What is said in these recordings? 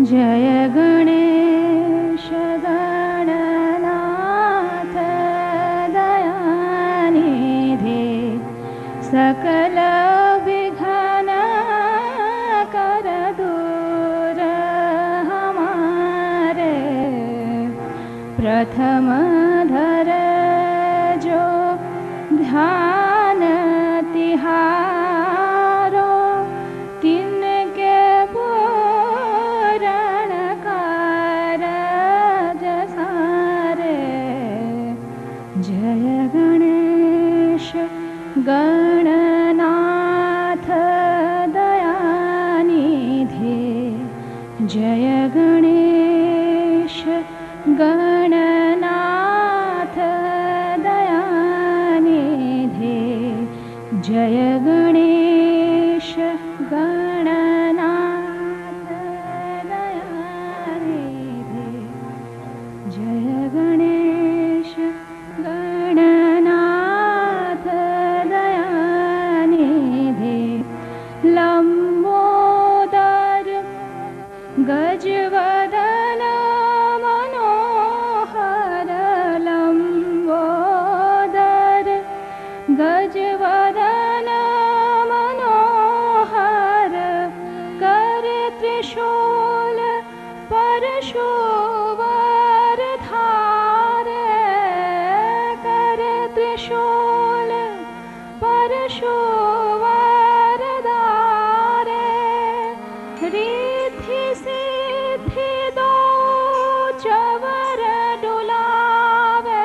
जय गणेश गणनाथ दयानिधे सकल विघ्न कर दूर हमारे प्रथम धर जो ध्यान तिहारो तिनके पूरण कारज सारे जय गणेश गणनाथ दयानिधे जय गणेश गणनाथ दयानिधे जय गणेश गणनाथ दयानिधे जय गणेश गणनाथ दयानिधे लंबोदर गजवदन मनोहर लंबोदर गजवदन मनोहर कर त्रिशूल परशुवर धारे कर त्रिशूल परशुवर धारे रिद्धि सिद्धि दो चवर डुलावे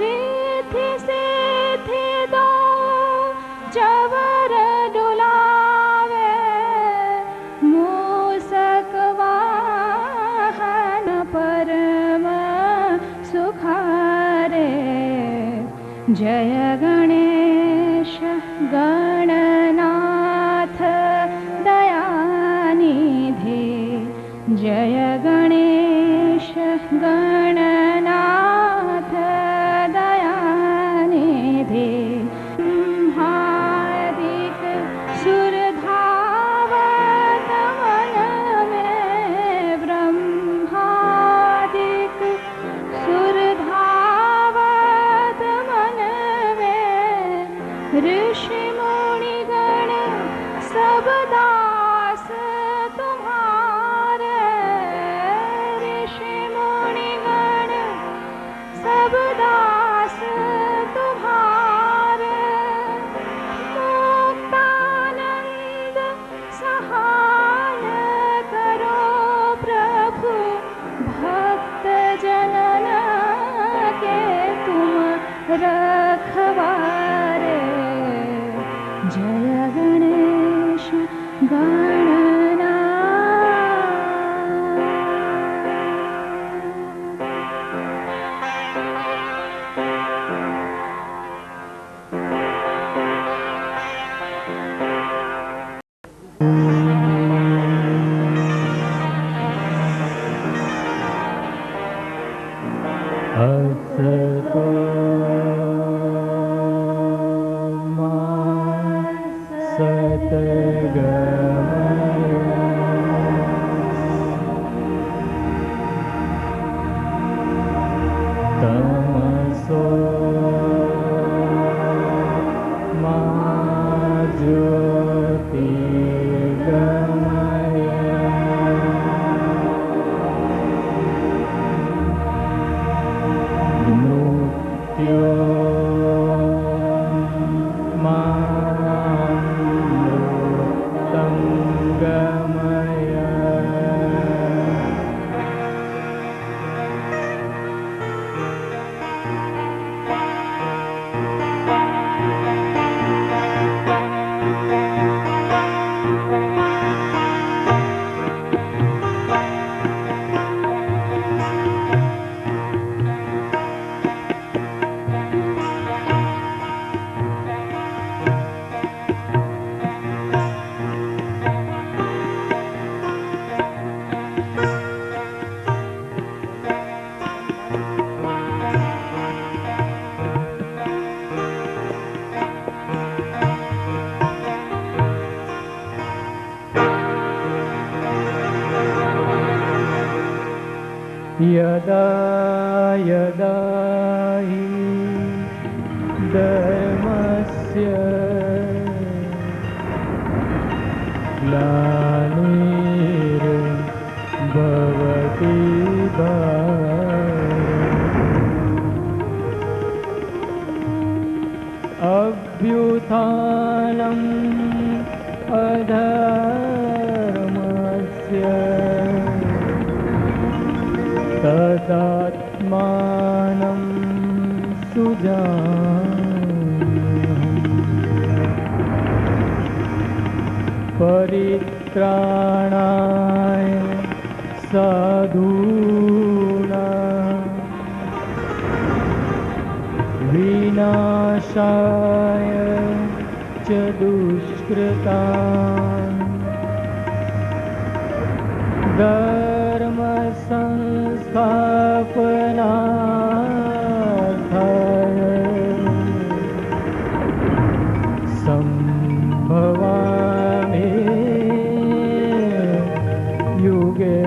रिद्धि सिद्धि दो चवर डुलावे मूषक वाहन परम सुखारे जय गणेश गणनाथ दयानिधे जय गणेश गणनाथ दयानिधे ब्रह्मादिक सुर धावत मन में ब्रह्मादिक सुर धावत मन में सब दास तुम्हारे, ऋषि मुनिगण सब दास तुम्हारे, मुक्तानंद सहाय करो प्रभु भक्त जनन के तुम रखवारे। जय गणेश यदा यदा हि धर्मस्य ग्लानिर्भवति अभ्युत्थानम् अधर्मस्य तदात्मानं सुजाम्यहम्। परित्राणाय साधूनां विनाशाय च दुष्कृताम् धर्म संस्थापनार्थाय संभवामि युगे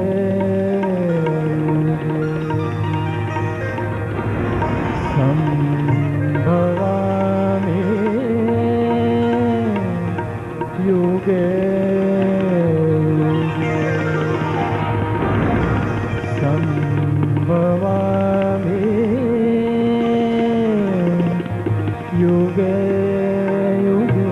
संभवामि युगे संभवामि युगे युगे।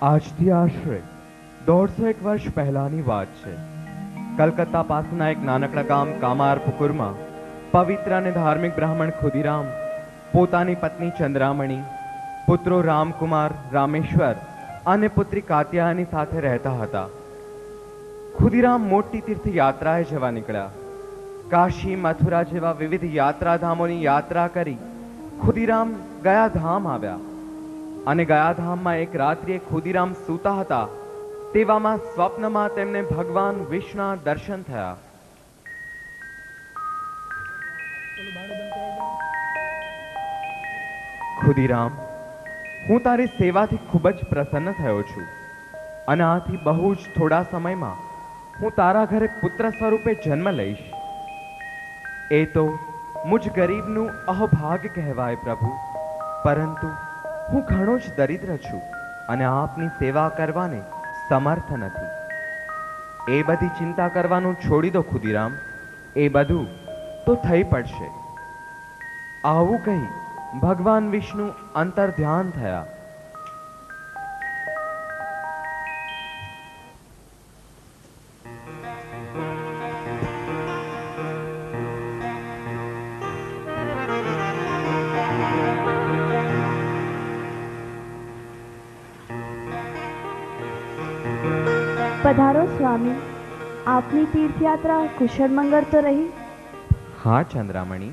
આજથી આશરે 150 વર્ષ પહેલાની વાત છે. કલકત્તા પાસેના એક નાનકડા ગામ કામારપુકુરમાં પવિત્ર અને ધાર્મિક બ્રાહ્મણ ખુદીરામ પોતાની પત્ની ચંદ્રામણી, પુત્રો રામકુમાર, રામેશ્વર અને પુત્રી કાત્યાયની સાથે રહેતા હતા. ખુદીરામ મોટી તીર્થયાત્રાએ જવા નીકળ્યા. કાશી, મથુરા જેવા વિવિધ યાત્રાધામોની યાત્રા કરી ખુદીરામ ગયા ધામ આવ્યા. અને ગયા ધામમાં એક રાત્રિએ ખુદીરામ સૂતા હતા તેવામાં સ્વપ્નમાં તેમને ભગવાન વિષ્ણુના દર્શન થયા. ખુદીરામ, હું તારી સેવાથી ખૂબ જ પ્રસન્ન થયો છું અને આથી બહુ જ થોડા સમયમાં હું તારા ઘરે પુત્ર સ્વરૂપે જન્મ લઈશ. એ તો મુજ ગરીબનું અહોભાગ્ય કહેવાય પ્રભુ, પરંતુ હું ઘણો જ દરિદ્ર છું અને આપની સેવા કરવાને સમર્થ નથી. એ બધી ચિંતા કરવાનું છોડી દો ખુદીરામ, એ બધું તો થઈ પડશે. આવું કહી ભગવાન વિષ્ણુ અંતર ધ્યાન થયા. પધારો સ્વામી, આપની તીર્થયાત્રા કુશળ મંગળ તો રહી? હા ચંદ્રામણી.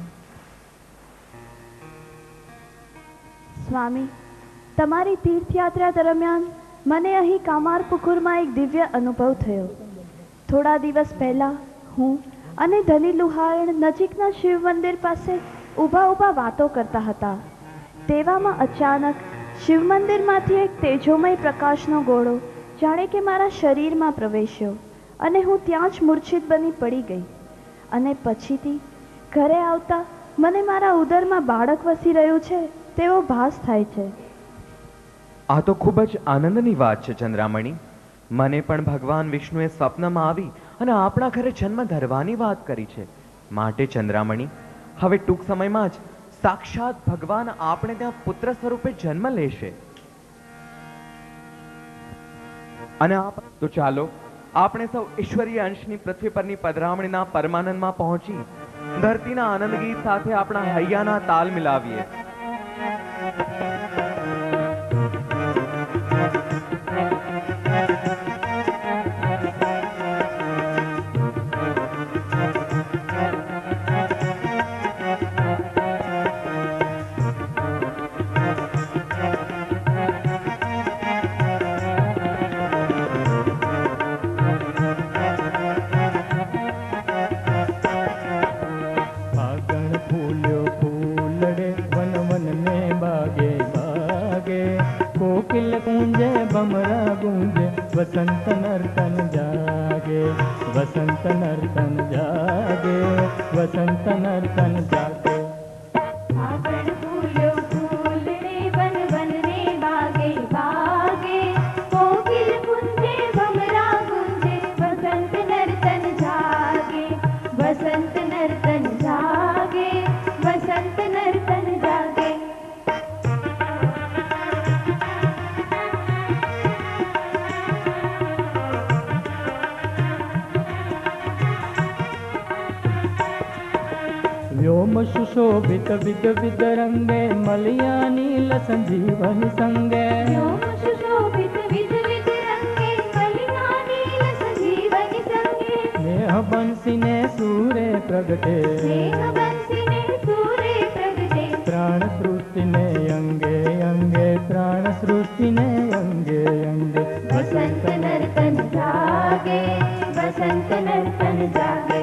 સ્વામી, તમારી તીર્થયાત્રા દરમિયાન મને અહીં કામારપુકુરમાં એક દિવ્ય અનુભવ થયો. થોડા દિવસ પહેલા હું અને ધની લુહાણ નજીકના શિવ મંદિર પાસે ઊભા ઊભા વાતો કરતા હતા. તેવામાં અચાનક શિવ મંદિરમાંથી એક તેજોમય પ્રકાશનો ગોળો જાણે કે મારા શરીરમાં પ્રવેશ્યો અને હું ત્યાં જ મૂર્છિત બની પડી ગઈ. અને પછીથી ઘરે આવતા મને મારા ઉદરમાં બાળક વસી રહ્યું છે તેવો ભાસ થાય છે. આ તો ખૂબ જ આનંદની વાત છે ચંદ્રામણી. મને પણ ભગવાન વિષ્ણુએ સ્વપ્નમાં આવી અને આપણા ઘરે જન્મ ધરવાની વાત કરી છે. માટે ચંદ્રામણી, હવે ટૂંક સમયમાં જ સાક્ષાત ભગવાન આપણે ત્યાં પુત્ર સ્વરૂપે જન્મ લેશે. અને તો ચાલો આપણે સૌ ઈશ્વરીય અંશની પૃથ્વી પરની પધરામણીના પરમાનંદમાં પહોંચી ધરતીના આનંદ ગીત સાથે આપણા હૈયાના તાલ મિલાવીએ. वसंत नर्तन जागे, वसंत नर्तन जागे, वसंत नर्तन जागे. फागण फूलो फूलड़े वन वन ने बागे बागे, कोकिल कुंजे भमरा गुंजे, वसंत नर्तन जागे, वसंत नर्तन जागे, वसंत नर्तन जागे. व्योम सुशोभित विध विध रंगे, मलिया नील संजीवन संगे. व्योम सुशोभित विध विध रंगे, मलिया नील संजीवन संगे. स्नेह बंसी ने सूरे प्रगटे, स्नेह बंसी ने सूरे प्रगटे. प्राण सृष्टि ने अंगे अंगे, प्राण सृष्टि ने अंगे अंगे. वसंत नर्तन जागे, वसंत नर्तन जागे.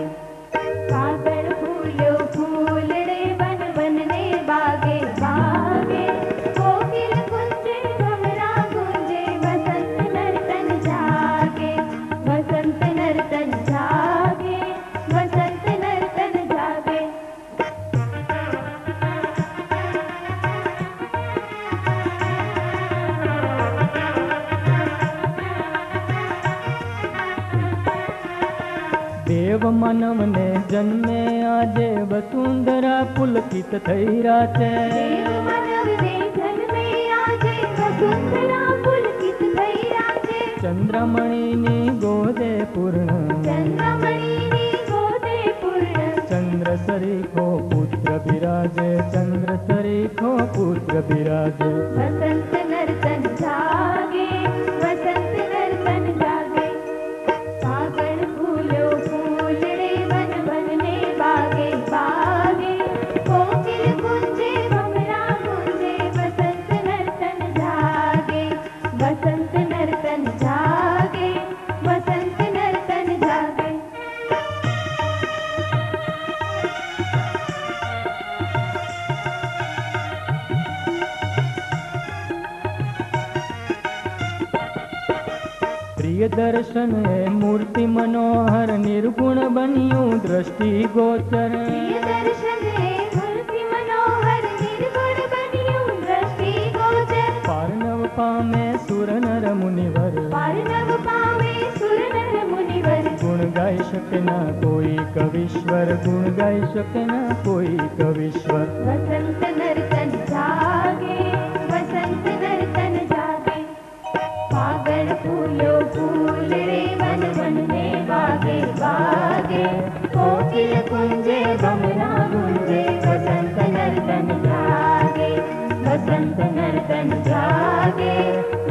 फागण फूलो फूलड़े वन वन ने बागे बागे, कोकिल कुंजे भमरा गुंजे, वसंत नर्तन जागे, वसंत नर्तन जागे, वसंत नर्तन जागे. देव मानव ने जन्मे आजे, वसुंधरा पुलकित થઈ રાતે. देव मानव ने जन्मे आजे, वसुंधरा पुलकित થઈ ચંદ્રમણીની ગોદે પૂર્ણ ચંદ્રમણીની ગોદે પૂર્ણ ચંદ્ર સરીખો પુત્ર બિરાજે ચંદ્ર સરીખો પુત્ર બિરાજે વસંત નર્તન જાગે વસંત નર્તન જાગે સાગર ફૂલ્યો ફૂલડે વન વનને બાગે બાગે કોકિલ ગુંજે ભમરા ગુંજે વસંત નર્તન જાગે વસંત નર્તન જાગે વસંત નર્તન જાગે પ્રિય દર્શન હે મૂર્તિ મનોહર નિર્ગુણ બન્યું દ્રષ્ટિ ગોચર પ્રિય દર્શન હે મૂર્તિ મનોહર નિર્ગુણ બન્યું દ્રષ્ટિ ગોચર પાર્નવ પામે સુર નર મુનિવર પાર્નવ પામે સુર નર મુનિવર ગુણ ગાઈ શકે ના કોઈ કવિશ્વર ગુણ ગાઈ શકે ના કોઈ કવિશ્વર વસંત નર્તન જાગે વસંત નર્તન જાગે પાગલ ફૂલ્યો ફૂલ રે વન વનને બાગે બાગે કોકિલ ગુંજે ભમરા ગુંજે વસંત નર્તન જાગે વસંત નર્તન જાગે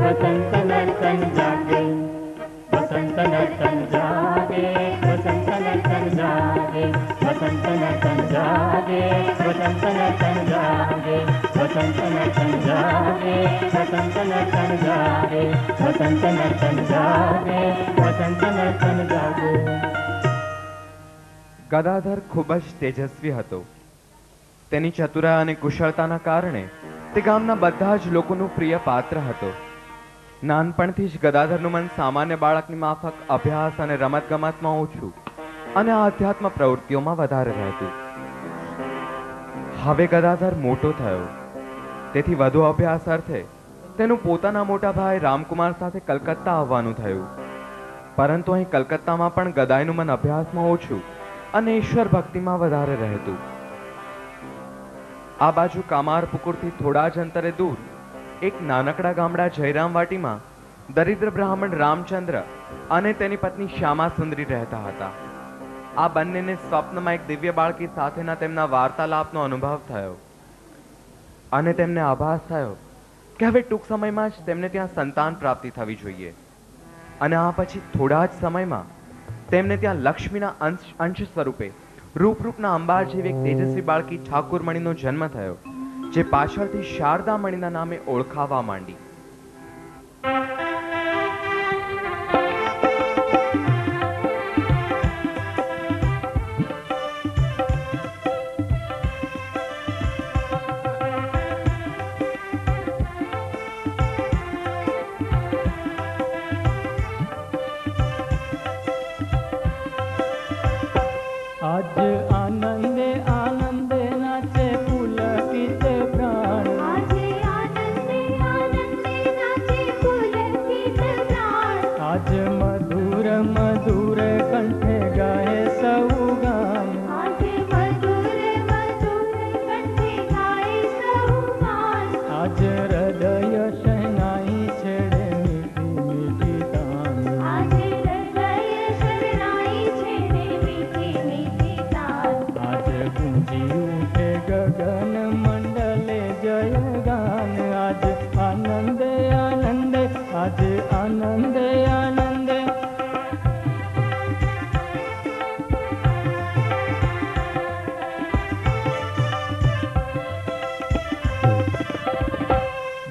વસંત નર્તન જાગે વસંત નર્તન જાગે વસંત નર્તન જાગે વસંત નર્તન જાગે વસંત નર્તન જાગે વસંત નર્તન જાગે વસંત નર્તન જાગે વસંત નર્તન જાગે વસંત નર્તન જાગે ગદાધર ખૂબ જ તેજસ્વી હતો. તેની ચતુરાઈ અને કુશળતાના કારણે તે ગામના બધા જ લોકોનું પ્રિય પાત્ર હતો. નાનપણથી જ ગદાધરનું મન સામાન્ય બાળકની માફક અભ્યાસ અને રમતગમતમાં ઓછું અને આધ્યાત્મ પ્રવૃત્તિઓમાં વધારે રહેતું. હવે ગદાધર મોટો થયો તેથી વધુ અભ્યાસ અર્થે તેનું પોતાના મોટા ભાઈ રામકુમાર સાથે કલકત્તા આવવાનું થયું. પરંતુ અહીં કલકત્તામાં પણ ગદાઈનું મન અભ્યાસમાં ઓછું અને ઈશ્વર ભક્તિમાં વધારે રહેતું. આ બાજુ કામારપુકુરથી થોડા જ અંતરે દૂર એક નાનકડા ગામડા જયરામ વાટીમાં દરિદ્ર બ્રાહ્મણ રામચંદ્ર અને તેની પત્ની શ્યામા સુંદરી રહેતા હતા. આ બંનેને સ્વપ્નમાં એક દિવ્ય બાળકી સાથેના તેમના વાર્તાલાપનો અનુભવ થયો અને તેમને આભાસ થયો કે હવે ટૂંક સમયમાં જ તેમને ત્યાં સંતાન પ્રાપ્તિ થવી જોઈએ. અને આ પછી થોડા જ સમયમાં તેમને ત્યાં લક્ષ્મીના અંશ સ્વરૂપે રૂપરૂપના અંબાર જેવી એક તેજસ્વી બાળકી ઠાકુરમણીનો જન્મ થયો, જે પાછળથી શારદામણીના નામે ઓળખાવા માંડી. આજ આનંદે આનંદે નાચે પુલકિત પ્રાણ આજે આનંદે આનંદે નાચે પુલકિત પ્રાણ આજ મધુર મધુર કંઠે ગાય સૌ ગાન આજે મધુર મધુર કંઠે ગાય સૌ ગાન આજ હૃદય શહેનાઈ છેડે મીઠી મીઠી તાન આજે હૃદય શરણાઈ છેડે મીઠી મીઠી તાન આજ ગુંજી ઉઠે ગગન મંડલે જય ગાન આજ આનંદે આનંદે આજ આનંદે આનંદે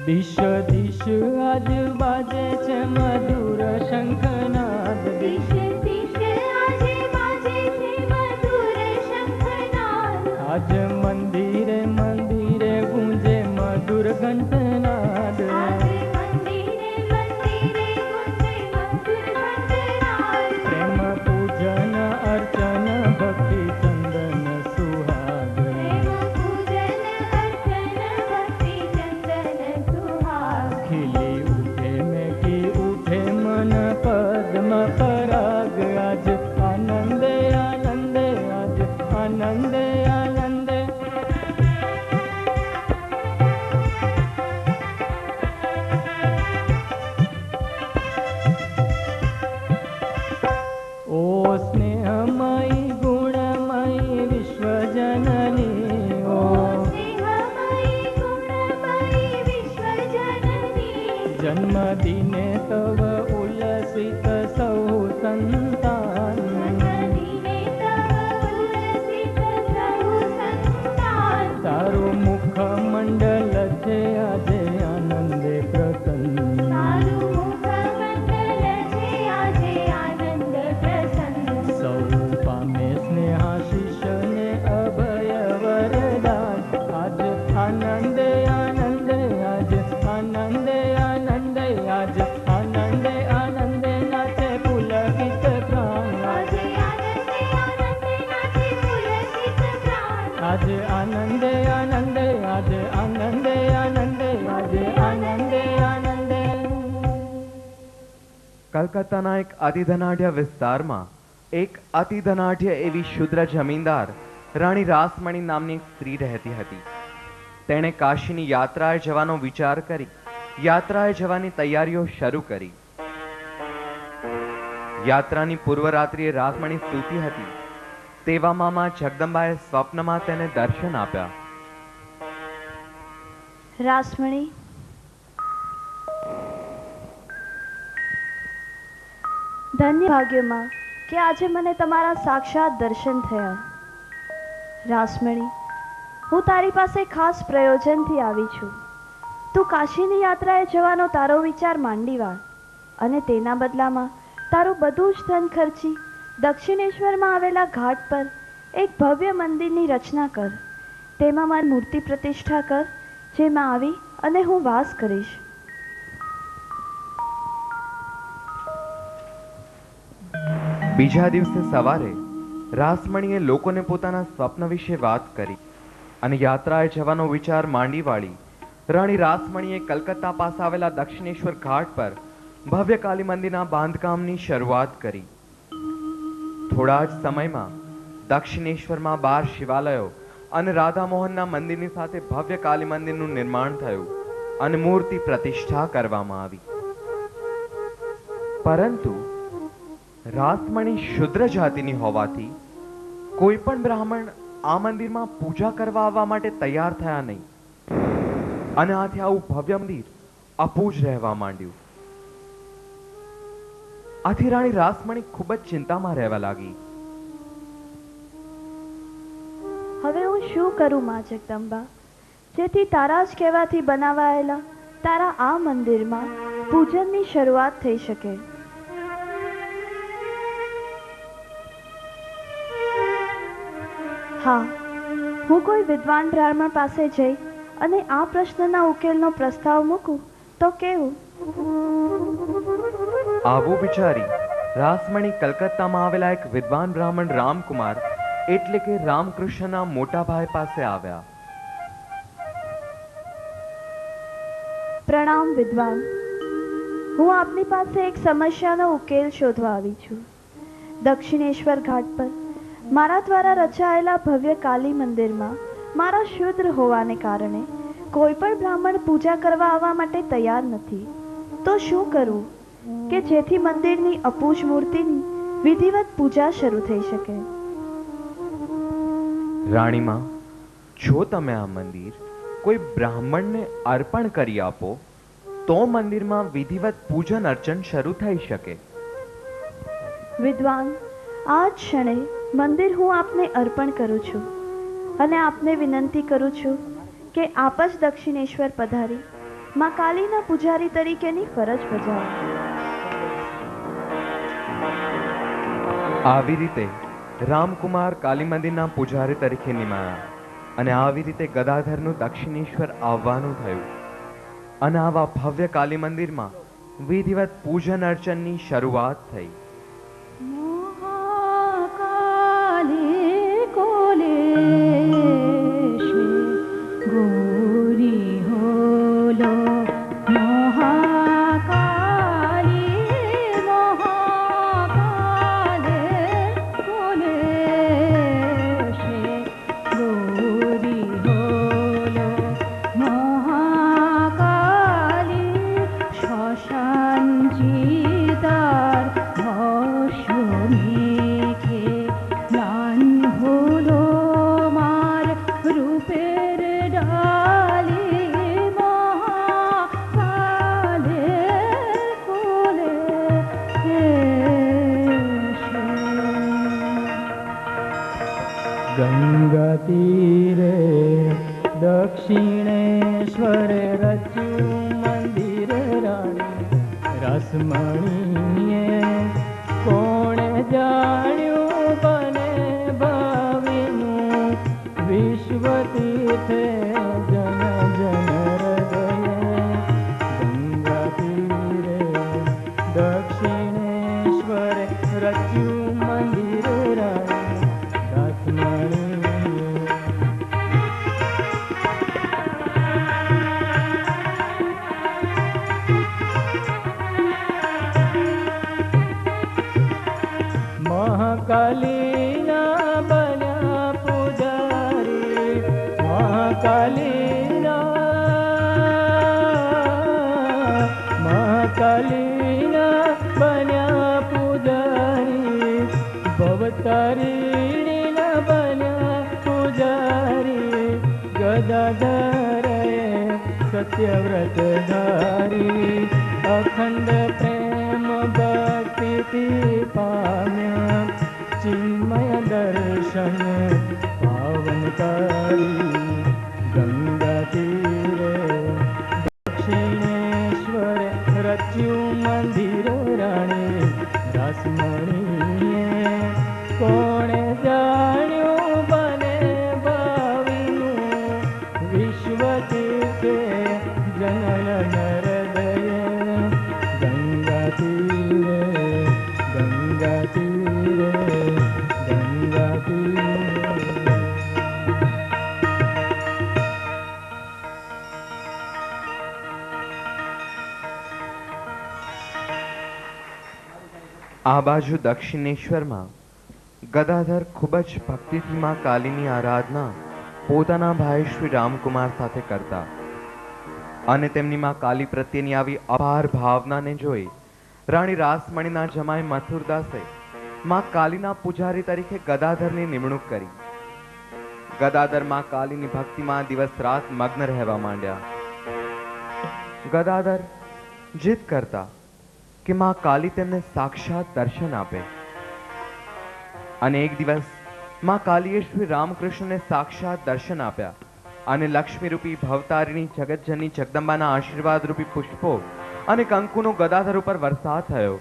દિશ દિશ આજ બાજે છે મધુર શંખનાદ દિશ દિશ આજે બાજે છે મધુર શંખનાદ આજ મંદિરે મંદિરે ગુંજે મધુર ઘંટનાદ આજે મંદિરે મંદિરે ગુંજે મધુર ઘંટનાદ પ્રેમ પૂજન અર્ચન ભક્તિ ચંદન સુહાગ પ્રેમ પૂજન અર્ચન ભક્તિ ચંદન સુહાગ ખીલી ઉઠે મેકી ઉઠે મન પદ્મ પરાગ આજ આનંદે આનંદે આજ આનંદે આનંદે विश्वजननी ओ स्नेहमयी गुणमयी विश्वजननी जन्मदिने तव उल्लसित सौ संतान जन्मदिने तव उल्लसित सौ संतान तारो मुखमंडल છે આજે આનંદે પ્રસન્ન તારું મુખમંડલ છે આજે આનંદ પ્રસન્ન સૌ પામે સ્નેહાશીષ ને અભય વરદાન આજ આનંદે આનંદે આજ આનંદે આનંદે આજ આનંદે આનંદે નાચે પુલકિત પ્રાણ આજે આનંદે આનંદે નાચે પુલકિત પ્રાણ આજે આનંદે આનંદે આજે આનંદે આનંદે આજે આનંદે આનંદે કલકત્તાના એક અતિધનાઢ્ય વિસ્તારમાં એક અતિધનાઢ્ય એવી શુદ્ર જમીનદાર રાણી રાસમણી નામની એક સ્ત્રી રહેતી હતી. તેણે કાશીની યાત્રાએ જવાનો વિચાર કરી યાત્રાએ જવાની તૈયારીઓ શરૂ કરી. યાત્રાની પૂર્વરાત્રિએ રાસમણી સૂતી હતી. તેવામાં માં જગદંબાએ સ્વપ્નમાં તેને દર્શન આપ્યા. રાસમણી, ધન્ય ભાગ્યમાં કે આજે મને તમારા સાક્ષાત દર્શન થયા. રાસમણી, હું તારી પાસે ખાસ પ્રયોજનથી આવી છું. તું કાશીની યાત્રાએ જવાનો તારો વિચાર માંડી વાળ અને તેના બદલામાં તારું બધું જ ધન ખર્ચી દક્ષિણેશ્વરમાં આવેલા ઘાટ પર એક ભવ્ય મંદિરની રચના કર. તેમાં મારી મૂર્તિ પ્રતિષ્ઠા કર, જેમાં આવી અને હું વાસ કરીશ. બીજા દિવસે સવારે રાસમણીએ લોકોને પોતાના સ્વપ્ન વિશે વાત કરી અને યાત્રાએ જવાનો વિચાર માંડી વાળી. રાણી રાસમણીએ કલકત્તા પાસે આવેલા દક્ષિણેશ્વર ઘાટ પર ભવ્ય કાલી મંદિરના બાંધકામની શરૂઆત કરી. થોડા જ સમયમાં દક્ષિણેશ્વરમાં 12 શિવાલયો અને રાધા મોહનના મંદિરની સાથે ભવ્ય કાલી મંદિરનું નિર્માણ થયું અને મૂર્તિ પ્રતિષ્ઠા કરવામાં આવી. પરંતુ રાસમણી શુદ્ર જાતિની હોવાથી કોઈ પણ બ્રાહ્મણ આ મંદિરમાં પૂજા કરવા આવવા માટે તૈયાર થયા નહીં અને આથી આવું ભવ્ય મંદિર અપૂજ રહેવા માંડ્યું. આથી રાણી રાસમણી ખૂબ જ ચિંતામાં રહેવા લાગી. હવે હું શું કરું માં જગદંબા, જેથી તારા જ કહેવાથી બનાવાયેલા તારા આ મંદિરમાં પૂજનની શરૂઆત થઈ શકે. હા, હું કોઈ વિદ્વાન બ્રાહ્મણ પાસે જઈ અને આ પ્રશ્નના ઉકેલનો પ્રસ્તાવ મૂકું તો કેવું? આવું વિચારી રાસમણી કલકત્તામાં આવેલા એક વિદ્વાન બ્રાહ્મણ રામકુમાર એટલે કે રામકૃષ્ણના મોટા ભાઈ પાસે આવ્યા. પ્રણામ વિદ્વાન, હું આપની પાસે એક સમસ્યાનો ઉકેલ શોધવા આવી છું. દક્ષિણેશ્વર ઘાટ પર મારા દ્વારા રચાયેલા ભવ્ય કાલી મંદિરમાં મારા શુદ્ર હોવાને કારણે કોઈ પણ બ્રાહ્મણ પૂજા કરવા આવવા માટે તૈયાર નથી. તો શું કરવું કે જેથી મંદિરની અપૂજ મૂર્તિની વિધિવત પૂજા શરૂ થઈ શકે? રાણીમાં, જો તમે આ મંદિર કોઈ બ્રાહ્મણને અર્પણ કરી આપો તો મંદિરમાં વિધિવત પૂજન અર્ચન શરૂ થઈ શકે. વિદ્વાન, આ જ ક્ષણે મંદિર હું આપને અર્પણ કરું છું અને આપને વિનંતી કરું છું કે આપ જ દક્ષિણેશ્વર પધારી માં કાલીના પૂજારી તરીકેની ફરજ બજાવો. આવી રીતે રામકુમાર કાલી મંદિરના પૂજારી તરીકે નિમાયા અને આવી રીતે ગદાધરનું દક્ષિણેશ્વર આવવાનું થયું અને આવા ભવ્ય કાલી મંદિરમાં વિધિવત પૂજન અર્ચનની શરૂઆત થઈ. તીરે દક્ષિણેશ્વરે રચ્યું મંદિર રાણી રસમણીએ કોણે જાણ્યું બને ભાવિનું વિશ્વ તીર્થે જન જન હૃદયે ગંગા તીરે દક્ષિણેશ્વરે રચ્યું મંદિર રાણી રસમણીએ મહાકાલીના બન્યા પૂજારી મહાકાલીના બન્યા પૂજારી ભવતારીણીના બન્યા પૂજારી ગદાધરે સત્યવ્રત ધારી અખંડ પ્રેમ ભક્તિથી પામ્યા ચિન્મય દર્શન પાવનકારી ગંગા તીરે દક્ષિણેશ્વરે રચ્યું મંદિર રાણી રસમણીએ કોણે જાણ્યું બને ભાવિનું વિશ્વ તીર્થે જનન હૃદયે ગંગા તીરે ગંગા તીરે ગંગા તીરે આ બાજુ દક્ષિણેશ્વરમાં ગદાધર ખૂબ જ ભક્તિથી માં કાલીની આરાધના પોતાના ભાઈ શ્રી રામકુમાર સાથે કરતા અને તેમની માં કાલી પ્રત્યેની આવી અપાર ભાવનાને જોઈ રાણી રાસમણીના જમાઈ મથુરદાસે માં કાલીના પૂજારી તરીકે ગદાધરની નિમણૂક કરી. ગદાધર માં કાલીની ભક્તિમાં દિવસ રાત મગ્ન રહેવા માંડ્યા. ગદાધર જીદ કરતા કે માં કાલી તેમને સાક્ષાત દર્શન આપે અને એક દિવસ માં કાલીએ શ્રી રામકૃષ્ણને સાક્ષાત દર્શન આપ્યા અને લક્ષ્મી રૂપી ભવતારીણી જગતજનની જગદંબાના આશીર્વાદ રૂપી પુષ્પો અને કંકુનો ગદાધર ઉપર વરસાદ થયો.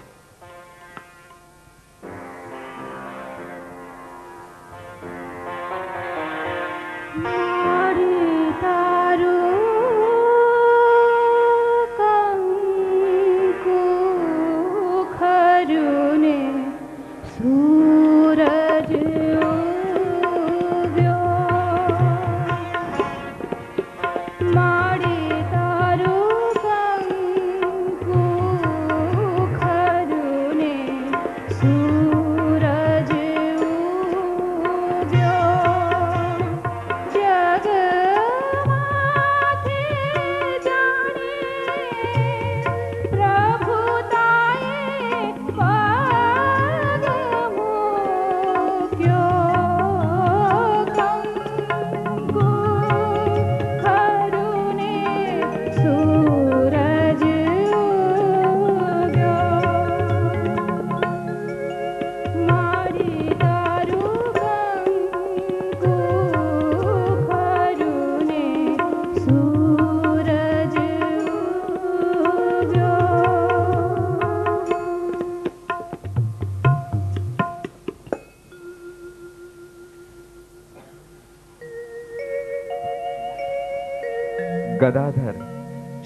ગદાધર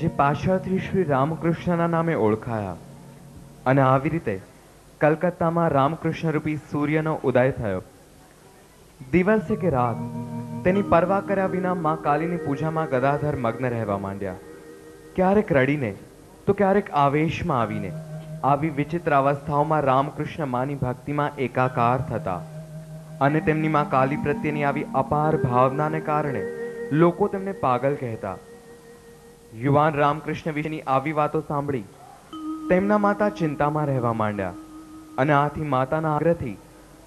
જે પાછળથી શ્રી રામકૃષ્ણના નામે ઓળખાયા અને આવી રીતે કલકત્તામાં રામકૃષ્ણ રૂપી સૂર્યનો ઉદય થયો. દિવસે કે રાત તેની પરવા કર્યા વિના માં કાલીની પૂજામાં ગદાધર મગ્ન રહેવા માંડ્યા. ક્યારેક રડીને તો ક્યારેક આવેશમાં આવીને આવી વિચિત્ર અવસ્થાઓમાં રામકૃષ્ણ માની ભક્તિમાં એકાકાર થતા અને તેમની માં કાલી પ્રત્યેની આવી અપાર ભાવનાને કારણે લોકો તેમને પાગલ કહેતા. યુવાન રામકૃષ્ણ વિશેની આવી વાતો સાંભળી તેમના માતા ચિંતામાં રહેવા માંડ્યા અને આથી માતાના આગ્રહથી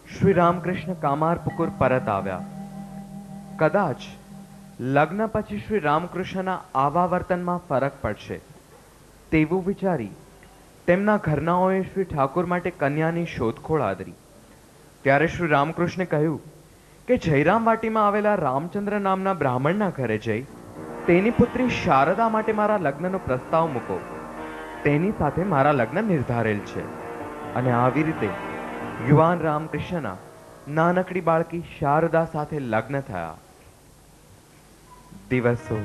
શ્રી રામકૃષ્ણ કામારપુકુર પરત આવ્યા. કદાચ લગ્ન પછી શ્રી રામકૃષ્ણના આવા વર્તનમાં ફરક પડશે તેવું વિચારી તેમના ઘરનાઓએ શ્રી ઠાકોર માટે કન્યાની શોધખોળ આદરી. ત્યારે શ્રી રામકૃષ્ણે કહ્યું કે જયરામ વાટીમાં આવેલા રામચંદ્ર નામના બ્રાહ્મણના ઘરે જઈ તેની પુત્રી શારદા માટે મારા લગ્નનો પ્રસ્તાવ મૂકો. તેની સાથે મારા લગ્ન નિર્ધારેલ છે. અને આવી રીતે યુવાન રામકૃષ્ણના નાનકડી બાળકી શારદા સાથે લગ્ન થયા. દિવસો,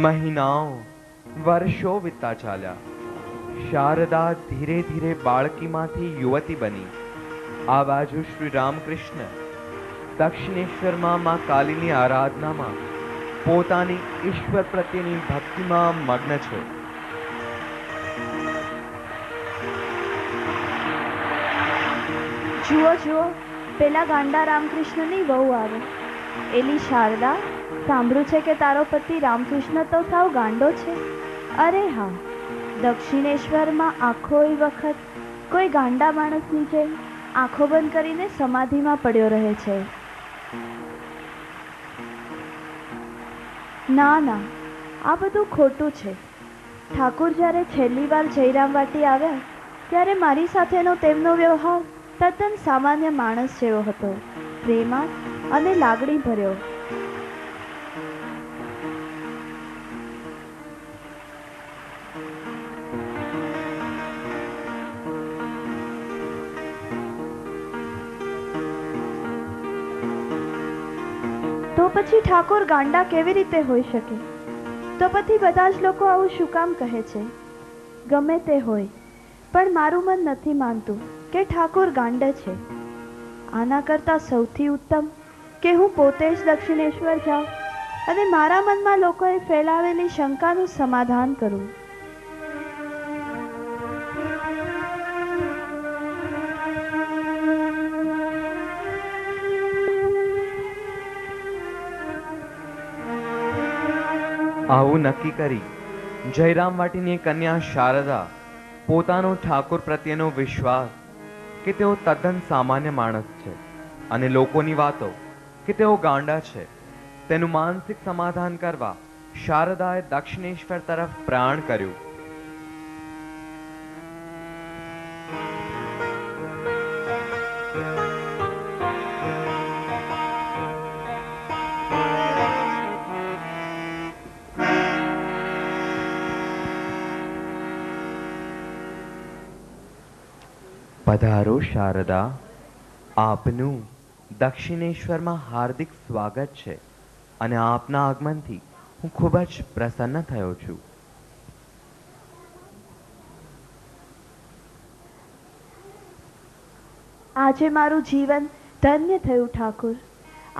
મહિનાઓ, વર્ષો વીતતા ચાલ્યા. શારદા ધીરે ધીરે બાળકીમાંથી યુવતી બની. આ બાજુ શ્રી રામકૃષ્ણ દક્ષિણેશ્વરમાં માં કાલીની આરાધનામાં પોતાની ઈશ્વર પ્રત્યેની ભક્તિમાં મગ્ન છે. જુઓ જુઓ, પેલા ગાંડા રામકૃષ્ણની વહુ આવે. એલી શારદા, સાંભળ્યું છે કે તારો પતિ રામકૃષ્ણ તો સાવ ગાંડો છે. અરે હા, દક્ષિણેશ્વરમાં આખો વખત કોઈ ગાંડા માણસની જેમ આંખો બંધ કરીને સમાધિમાં પડ્યો રહે છે. ના ના, આ બધું ખોટું છે. ઠાકુર જ્યારે છેલ્લી વાર જયરામ વાટી આવ્યા ત્યારે મારી સાથેનો તેમનો વ્યવહાર તદ્દન સામાન્ય માણસ જેવો હતો, પ્રેમાળ અને લાગણી ભર્યો. તો પછી ઠાકોર ગાંડા કેવી રીતે હોઈ શકે? તો પછી બધા જ લોકો આવું શું કામ કહે છે? ગમે તે હોય, પણ મારું મન નથી માનતું કે ઠાકોર ગાંડા છે. આના કરતાં સૌથી ઉત્તમ કે હું પોતે જ દક્ષિણેશ્વર જાઉં અને મારા મનમાં લોકોએ ફેલાવેલી શંકાનું સમાધાન કરું. આવું નક્કી કરી જયરામ વાટીની કન્યા શારદા પોતાનો ઠાકોર પ્રત્યેનો વિશ્વાસ કે તેઓ તદ્દન સામાન્ય માણસ છે અને લોકોની વાતો કે તેઓ ગાંડા છે તેનું માનસિક સમાધાન કરવા શારદાએ દક્ષિણેશ્વર તરફ પ્રયાણ કર્યું. પધારો શારદા, આપનું દક્ષિણેશ્વરમાં હાર્દિક સ્વાગત છે અને આપના આગમનથી હું ખૂબ જ પ્રસન્ન થયો છું. આજે મારું જીવન ધન્ય થયું ઠાકુર.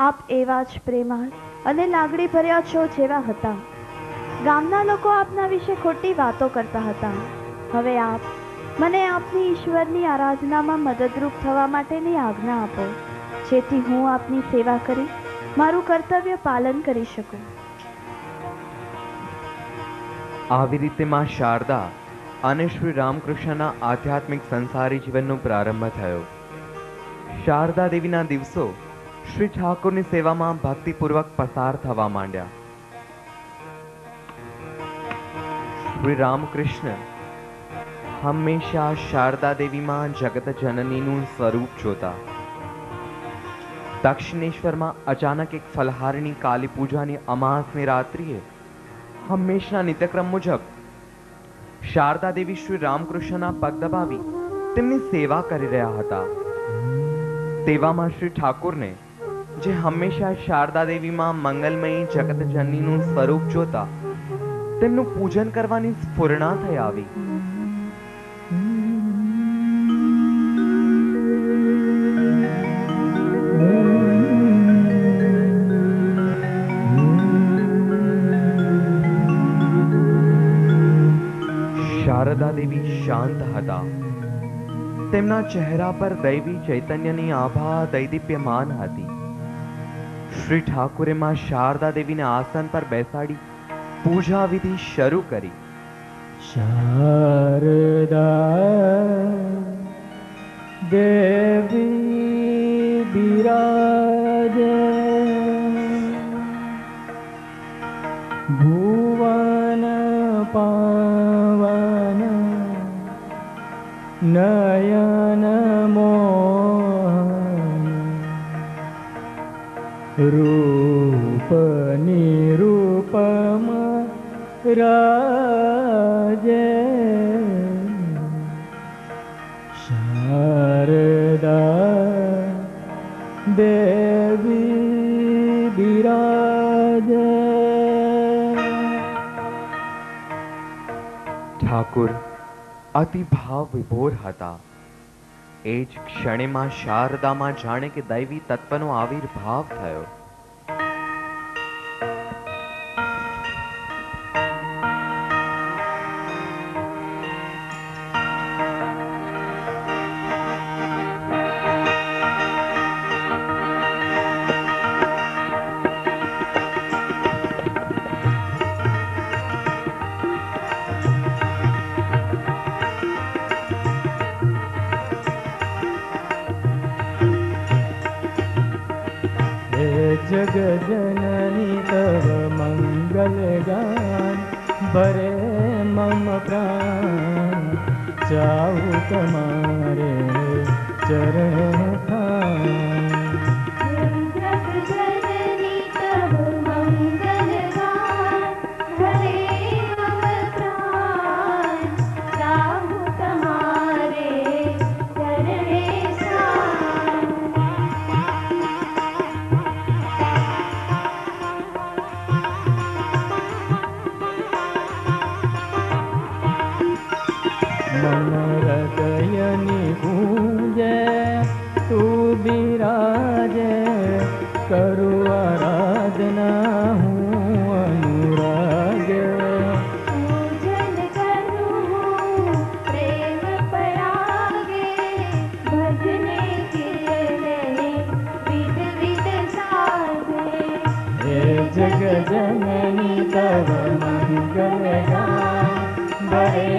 આપ એવા જ પ્રેમાળ અને લાગણી ભર્યા છો જેવા હતા. ગામના લોકો આપના વિશે ખોટી વાતો કરતા હતા. હવે આપ મને આપની ઈશ્વરની આરાધનામાં મદદરૂપ થવા માટેની આજ્ઞા આપો, જેથી હું આપની સેવા કરી મારું કર્તવ્ય પાલન કરી શકું. આવી રીતે માં શારદા અને શ્રી રામકૃષ્ણના આધ્યાત્મિક સંસારી જીવનનો પ્રારંભ થયો. શારદા દેવીના દિવસો શ્રી ઠાકોરની સેવામાં ભક્તિપૂર્વક પસાર થવા માંડ્યા. શ્રી રામકૃષ્ણ હંમેશા શારદા દેવીમાં જગત જનનીનું સ્વરૂપ જોતા. દક્ષિણેશ્વરમાં અચાનક એક ફલહારિણી કાલી પૂજાની અમાસની રાત્રિએ હંમેશના નિત્યક્રમ મુજબ શારદા દેવી શ્રી રામકૃષ્ણના પગ દબાવી તેમની સેવા કરી રહ્યા હતા. તેવામાં શ્રી ઠાકોરને, જે હંમેશા શારદા દેવીમાં મંગલમયી જગત જનનીનું સ્વરૂપ જોતા, તેમનું પૂજન કરવાની સ્ફુરણા થઈ આવી. શારદા દેવી શાંત હતા. તેમના ચહેરા પર દૈવી ચૈતન્યની આભા દૈદીપ્યમાન હતી. શ્રી ઠાકુરે માં શારદા દેવીને આસન પર બેસાડી પૂજા વિધિ શરૂ કરી. શારદા દેવી બિરાજે ભુવન પાવન નયન મોહન રૂપ નિરૂપમ રાજે શારદા દેવી બિરાજે. ઠાકુર અતિ ભાવ વિભોર હતા. એ જ ક્ષણે માં શારદામાં જાણે કે દૈવી તત્વનો આવિર્ભાવ થયો. જગજનની તવ મંગલ ગાન ભરે મમ પ્રાણ ચાહું તમારે ચરણ મમ હૃદયની પૂજે તું બિરાજે કરું આરાધના હું અનુરાગે. પૂજન કરું પ્રેમ પરાગે ભજને કીર્તને વિધ વિધ સાગે. હે જગજનની તવ મંગલ ગાન ભરે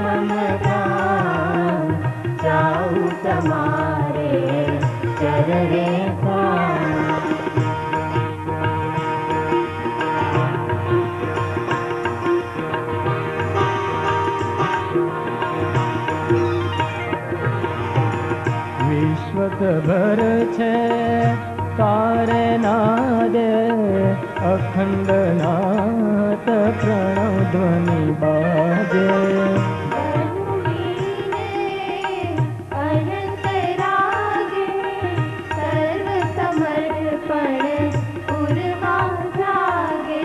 મમ પ્રાણ ચાહું તમારે ચરણે વિશ્વભર છે તારે નાદે અખંડ નાદ પ્રણવ ધ્વનિ બાજે. અનંત રાગે સર્વ સમર્પણ ઉર્વા જાગે.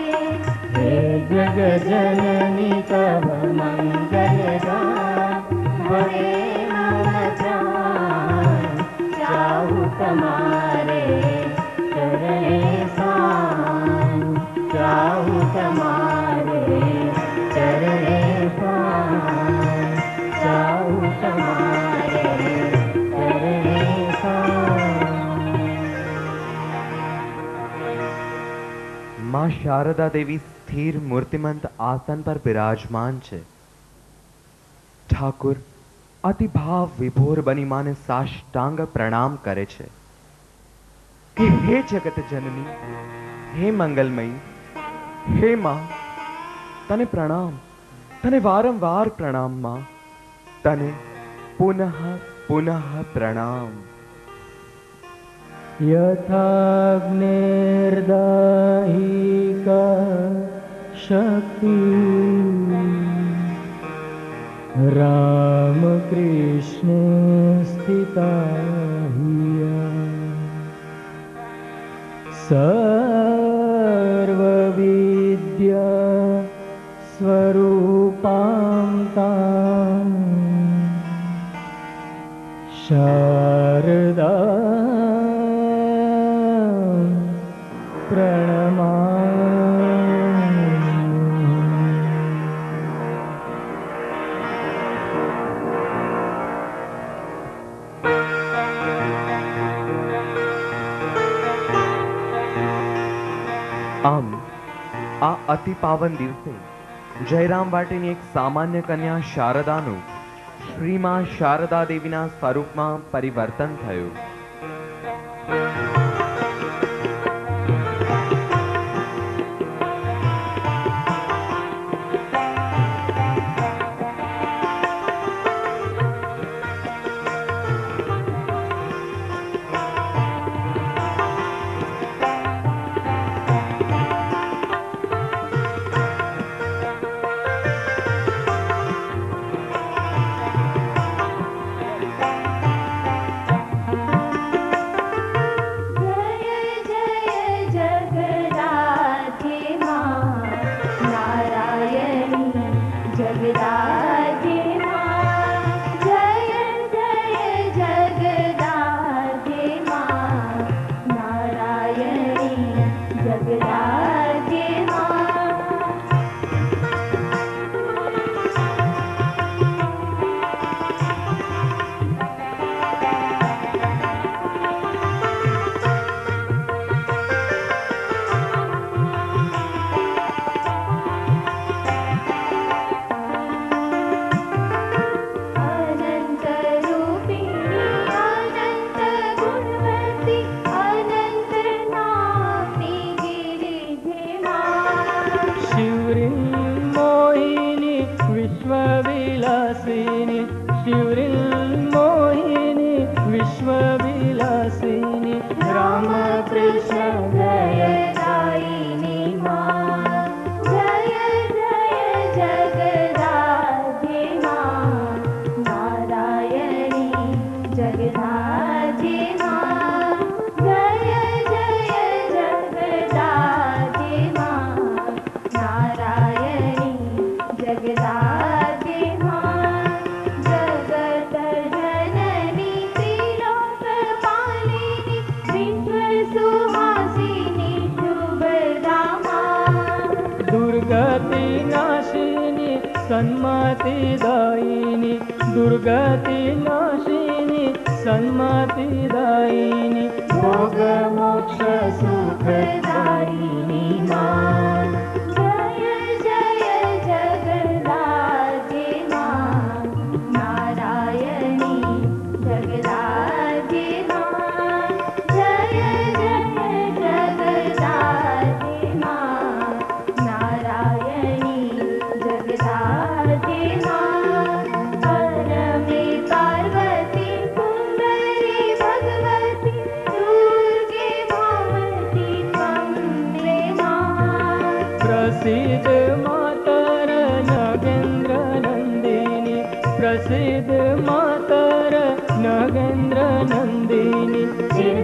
હે જગજનની તવ મંગલ ગાન ભરે મમ પ્રાણ ચાહું તમારે ચરણે સાન ચાહું તમારે ચરણે સાન ચાહું તમારે ચરણે સાન. માં શારદા દેવી સ્થિર મૂર્તિમંત આસન પર બિરાજમાન છે. ઠાકુર અતિ ભાવ વિભોર બની માને સાષ્ટાંગ પ્રણામ કરે છે કે હે જગત જનની, હે મંગલમયી, હે માં, તને પ્રણામ, તને વારંવાર પ્રણામ માં, તને પુનઃ પુનઃ પ્રણામ. યથાગ્નેર્દાહિકા શક્તિ રામ કૃષ્ણ સ્થિતા સર્વ વિદ્યા સ્વરૂપાં તાં શારદા આમ આ અતિ પાવન દિવસે જયરામ વાટીની એક સામાન્ય કન્યા શારદાનું શ્રીમાં શારદા દેવીના સ્વરૂપમાં પરિવર્તન થયું. दुर्गति नाशिनी सन्मति दायिनी दुर्गति नाशिनी सन्मति दायिनी भोग मोक्ष सुखदायिनी मां जय जय जगदाजे मां नारायणी जगदाजे मां जय जय जगदाजे मां नारायणी जगदाजे मां परमे पार्वती कुंडली भगवती दुर्गे भवती त्वं मे मां प्रसिद्ध मातर नगेंद्र नंदिनी प्रसिद्ध मातर नगेंद्र नंदिनी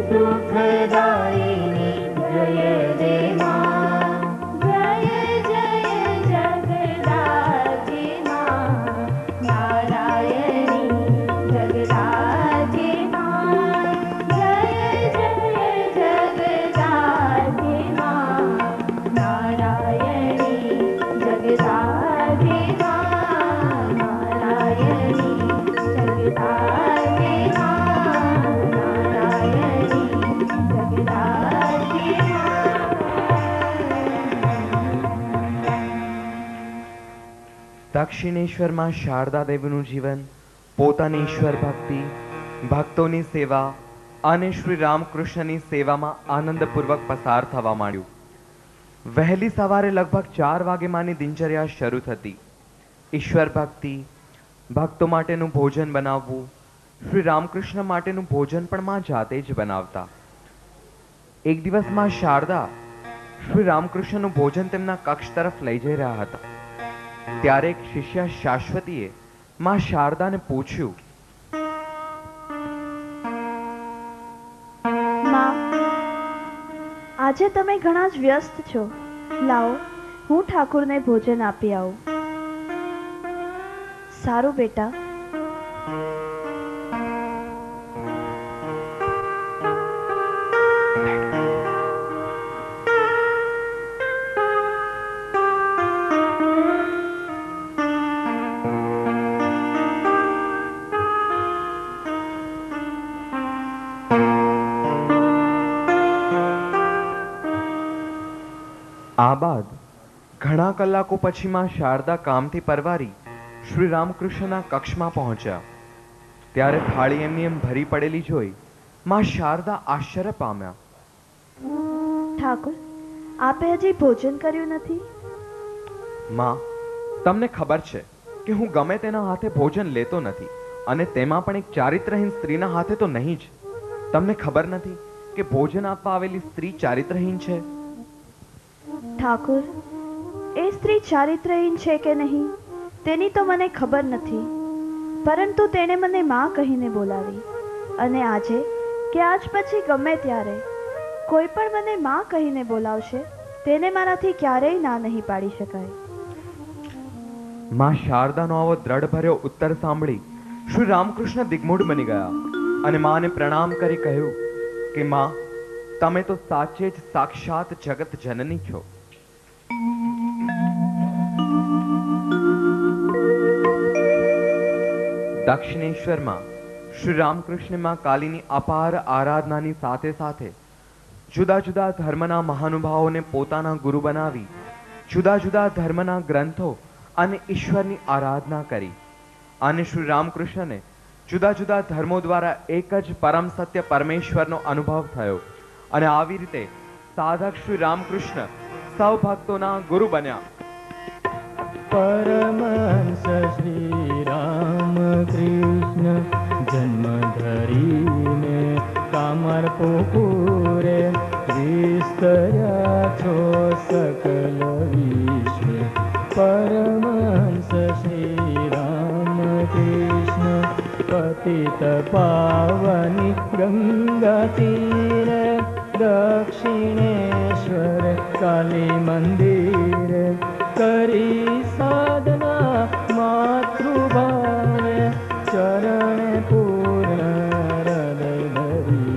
सुखदायिनी जय दे मां जय जय जगदाजे मां नारायणी जगदाजे मां जय जय जगदाजे मां नारायणी जगदाजे मां नारायणी जगदाजे मां नारायणी जगदाजे દક્ષિણેશ્વરમાં શારદા દેવીનું જીવન પોતાની ઈશ્વર ભક્તિ, ભક્તોની સેવા અને શ્રી રામકૃષ્ણની સેવામાં આનંદપૂર્વક પસાર થવા માંડ્યું. વહેલી સવારે લગભગ 4 વાગે માની દિનચર્યા શરૂ થતી. ઈશ્વર ભક્તિ, ભક્તો માટેનું ભોજન બનાવવું, શ્રી રામકૃષ્ણ માટેનું ભોજન પણ માં જાતે જ બનાવતા. એક દિવસ માં શારદા શ્રી રામકૃષ્ણનું ભોજન તેમના કક્ષ તરફ લઈ જઈ રહ્યા હતા. ત્યારે એક શિષ્ય શાશ્વતીએ માં શારદાને પૂછ્યું, માં આજે તમે ઘણા જ વ્યસ્ત છો, લાવો હું ઠાકુરને ભોજન આપી આવું. સારું બેટા. આ બાદ ઘણા કલાકો પછી માં શારદા કામથી પરવારી શ્રી રામકૃષ્ણના કક્ષમાં પહોંચ્યા. ત્યારે થાળી એમની એમ ભરી પડેલી જોઈ માં શારદા આશ્ચર્ય પામ્યા. ઠાકુર, આપે હજી ભોજન કર્યું નથી? માં, તમને ખબર છે કે હું ગમે તેના હાથે ભોજન લેતો નથી, અને તેમાં પણ એક ચારિત્રહીન સ્ત્રીના હાથે તો નહીં જ. તમને ખબર નથી કે ભોજન આપવા આવેલી સ્ત્રી ચારિત્રહીન છે? ઠાકુર, એ સ્ત્રી ચારિત્રહીન છે કે નહીં તેની તો મને ખબર નથી, પરંતુ તેણે મને માં કહીને બોલાવી, અને આજે કે આજ પછી ગમે ત્યારે કોઈ પણ મને માં કહીને બોલાવશે તેને મારાથી ક્યારેય ના નહીં પાડી શકાય. માં શારદાનો આવો દ્રઢભર્યો ઉત્તર સાંભળી શ્રી રામકૃષ્ણ દિગ્મૂઢ બની ગયા અને માને પ્રણામ કરી કહ્યું કે માં, તમે તો સાચે જ સાક્ષાત જગત જનની છો. દક્ષિણેશ્વરમાં શ્રી રામકૃષ્ણમાં કાલીની અપાર આરાધનાની સાથે સાથે જુદા જુદા ધર્મના મહાનુભાવોને પોતાના ગુરુ બનાવી જુદા જુદા ધર્મના ગ્રંથો અને ઈશ્વરની આરાધના કરી, અને શ્રી રામકૃષ્ણને જુદા જુદા ધર્મો દ્વારા એક જ પરમ સત્ય પરમેશ્વરનો અનુભવ થયો, અને આવી રીતે સાધક શ્રી રામકૃષ્ણ સૌ ભક્તોના ગુરુ બન્યા. परमहंस श्री राम कृष्ण जन्म धरीने कामरपुकुरे विस्तर्या छो सकल विश्व. परमहंस श्री राम कृष्ण पतित पावनी गंगा तीरे दक्षिणेश्वर काली मंदिर करी साधना मातृभावे चरण पूर्ण हृदय धरी.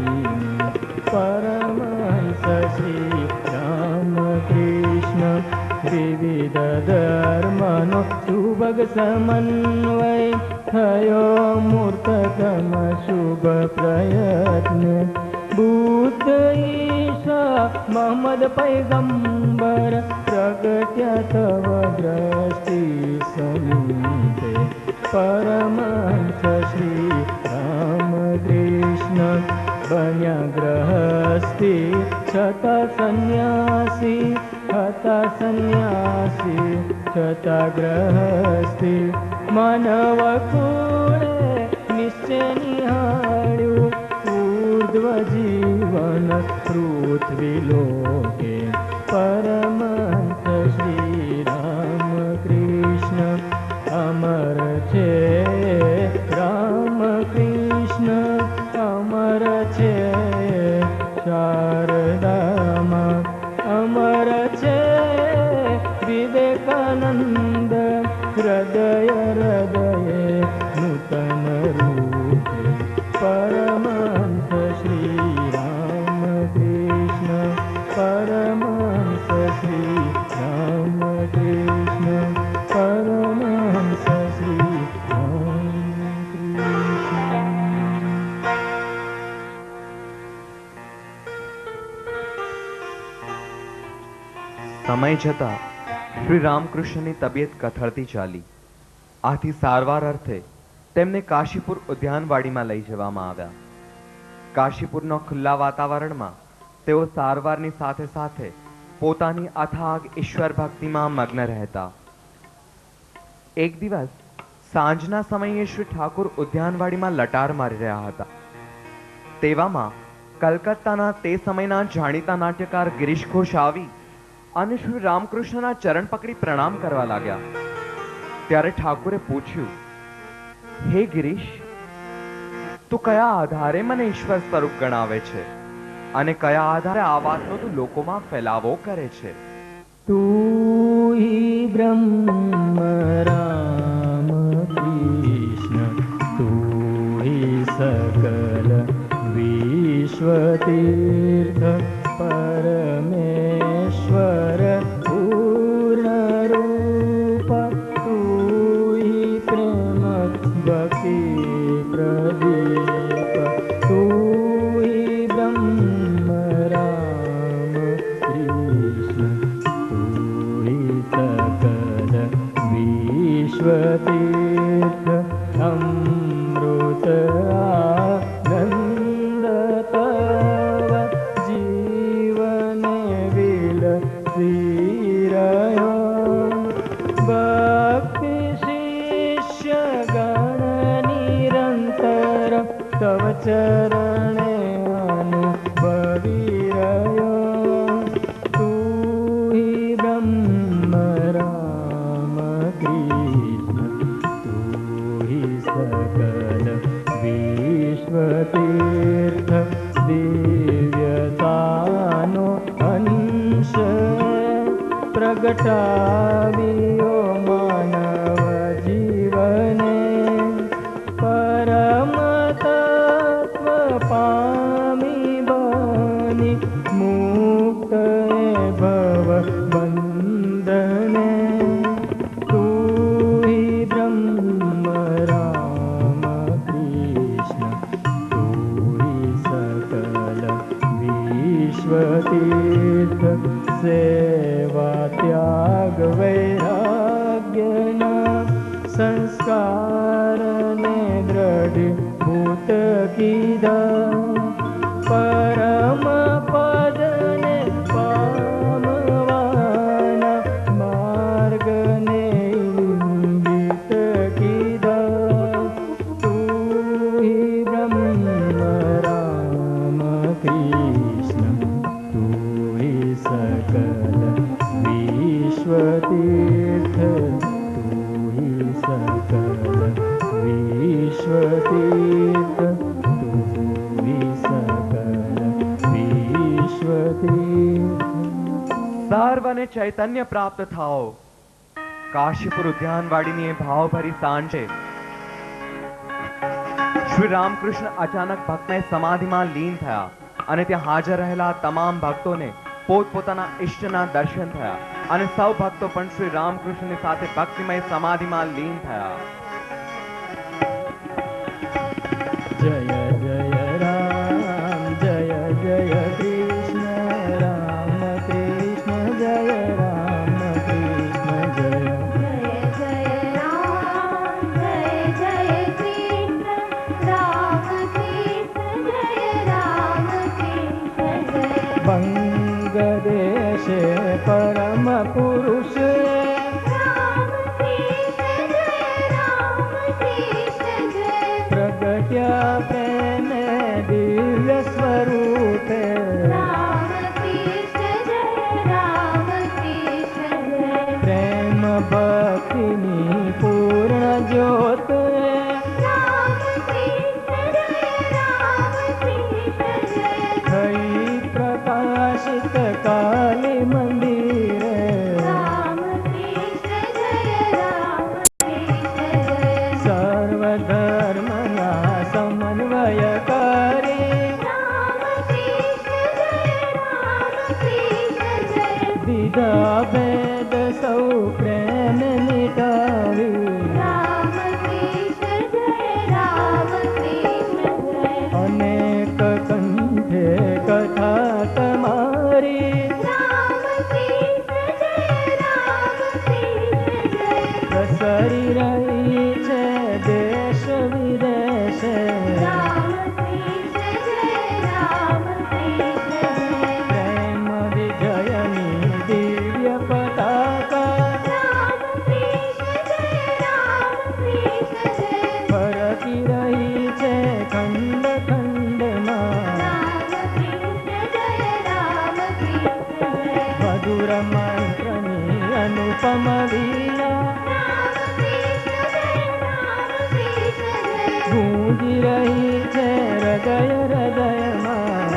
परमहंस श्री राम कृष्ण વિવિધ ધર્મનો સુભગ સમન્વય થયો મૂર્તતમ શુભ પ્રયત્ન. બુદ્ધ ઈશા મોહમ્મદ પૈગંબર પ્રગટ્યા તવ દ્રષ્ટિ સમીપે. પરમહંસ શ્રી રામકૃષ્ણ બન્યા ગ્રહસ્થી છતાં સંન્યાસી હતા. સંન્યાસી છતાં ગ્રહસ્થી. માનવ કુળે નિશ્ચય નિહાળ્યું ઉર્ધ્વ જીવન પૃથ્વી લોકે. પરમહંસ શ્રી રામકૃષ્ણ અમર છે. રામકૃષ્ણ અમર છે. શારદામાં અમર છે. વિવેકાનંદ હૃદય હૃદયે નૂતન રૂપે. પરમહંસ શ્રી રામકૃષ્ણ. પરમહંસ શ્રી રામકૃષ્ણ. પરમહંસ શ્રી રામકૃષ્ણ. સમય જતા શ્રી રામકૃષ્ણની તબિયત કથળતી ચાલી. આથી સારવાર અર્થે તેમને કાશીપુર ઉદ્યાનવાડીમાં લઈ જવામાં આવ્યા. કાશીપુરના ખુલ્લા વાતાવરણમાં તેઓ સારવારની સાથે સાથે પોતાની અથાગ ઈશ્વર ભક્તિમાં મગ્ન રહેતા. એક દિવસ સાંજના સમયે શ્રી ઠાકુર ઉદ્યાનવાડીમાં લટાર મારી રહ્યા હતા. તેવામાં કલકત્તાના તે સમયના જાણીતા નાટ્યકાર ગિરીશ ઘોષ આવી અને શ્રી રામકૃષ્ણના ચરણ પકડી પ્રણામ કરવા લાગ્યા. ત્યારે ઠાકુરે પૂછ્યું, હે ગિરીશ, તું કયા આધારે મને ઈશ્વર સ્વરૂપ ગણાવે છે અને કયા આધારે આ વાતનો તું લોકોમાં ફેલાવો કરે છે? તું હિ બ્રહ્મ રામ કૃષ્ણ, તું હિ સકલ વિશ્વતીર્થ. પરમેશ્વર પૂર્ણ રૂપ, તું હિ પ્રેમ ભક્તિ પ્રદીપ. તું હિ બ્રહ્મ રામ કૃષ્ણ, તું હિ સકલ વિશ્વતીર્થ. અમૃત આનંદ તવ જીવને વિલસી રહ્યો. ભક્તિ શિષ્ય ગણ નિરંતર તવ ચરણે અનુભવી રહ્યો. તું હિ બ્રહ્મ રામ કૃષ્ણ, તું હિ સકલ વિશ્વતીર્થ. દિવ્યતાનો અંશ પ્રગટાવ્યો માનવ જીવને. પરમ તત્વ પામી બની મુક્ત ભવ બંધને. તું હિ બ્રહ્મ રામ કૃષ્ણ, તું હિ સકલ વિશ્વતીર્થ. સેવા ત્યાગ વૈરાગ્યના સંસ્કારને દ્રઢીભૂત કીધા. પરમ પદને પામવાના માર્ગને ઇંગિત કીધા. તું હિ બ્રહ્મ રામ કૃષ્ણ, તું હિ સકલ વિશ્વતીર્થ. તું હિ સકલ વિશ્વતીર્થ. તું હિ સકલ વિશ્વતીર્થ. સર્વને ચૈતન્ય પ્રાપ્ત થાઓ. કાશીપુર ઉદ્યાનવાડીની એ ભાવભરી સાંજે શ્રી રામકૃષ્ણ અચાનક ભક્તમય સમાધિમાં લીન થયા અને ત્યાં હાજર રહેલા તમામ ભક્તોને પોતપોતાના ઇષ્ટના દર્શન થયા અને સૌ ભક્તો પણ શ્રી રામકૃષ્ણની સાથે ભક્તિમય સમાધિમાં લીન થયા. જય જય રામ જય જય કૃષ્ણ રામ કૃષ્ણ જય રામ કૃષ્ણ જય બંગદેશે પરમ પુરુષ પ્રગટ્યા પ્રેમ દિવ્ય સ્વરૂપે પ્રેમ ભક્તિની પૂર્ણ જ્યોત થઈ પ્રકાશિત કાલી મંદિરે સર્વ ધર્મના સમન્વય કરી દીધા ભેદ સૌ પ્રેમ મિટાવી અનેક કંઠે કથા તમારી પ્રસરી રહી છે દેશ વિદેશે પ્રેમ વિજયની દિવ્ય પતાકા ફરકી રહી છે ખંડ ખંડમાં મધુર મંત્રની અનુપમ વીણા ગૂંજી રહી છે હૃદય હૃદયમાં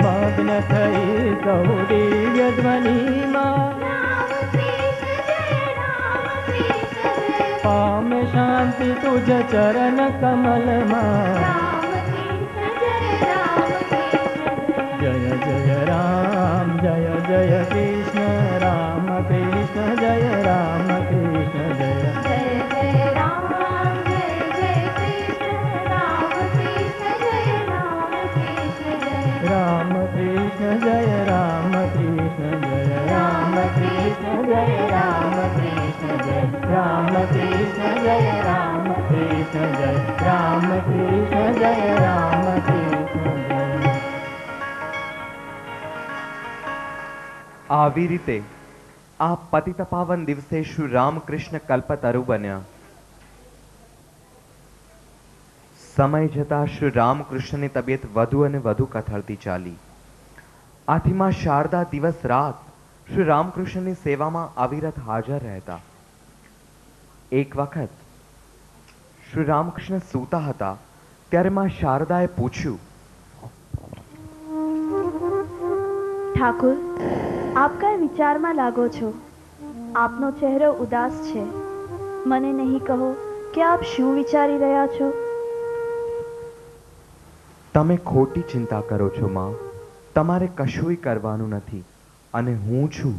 મગ્ન થઈ સૌ દિવ્ય ધ્વનિમાં પામે શાંતિ તુજ ચરણ કમલમાં જય જય રામ જય જય કૃષ્ણ રામ કૃષ્ણ જય રામ કૃષ્ણ જય રામ કૃષ્ણ જય રામ કૃષ્ણ જય રામ કૃષ્ણ જય રામ કૃષ્ણ જય રામ કૃષ્ણ જય રામ કૃષ્ણ જય રામ કૃષ્ણ જય રામ કૃષ્ણ જય. આવી રીતે આ પતિત પાવન દિવસે શ્રી રામકૃષ્ણ કલ્પતરુ બન્યા. સમય જતા શ્રી રામકૃષ્ણની તબિયત વધુ અને વધુ કથળતી ચાલી. આથી માં શારદા દિવસ રાત શ્રી રામકૃષ્ણની સેવામાં અવિરત હાજર રહેતા. એક વખત શ્રી રામકૃષ્ણ સૂતા હતા ત્યારે માં શારદાએ પૂછ્યું, ઠાકુર, આપ કઈ વિચારમાં લાગો છો? આપનો ચહેરો ઉદાસ છે. મને નહીં કહો કે આપ શું વિચારી રહ્યા છો? તમે ખોટી ચિંતા કરો છો માં. તમારે કશુંય કરવાનું નથી અને હું છું,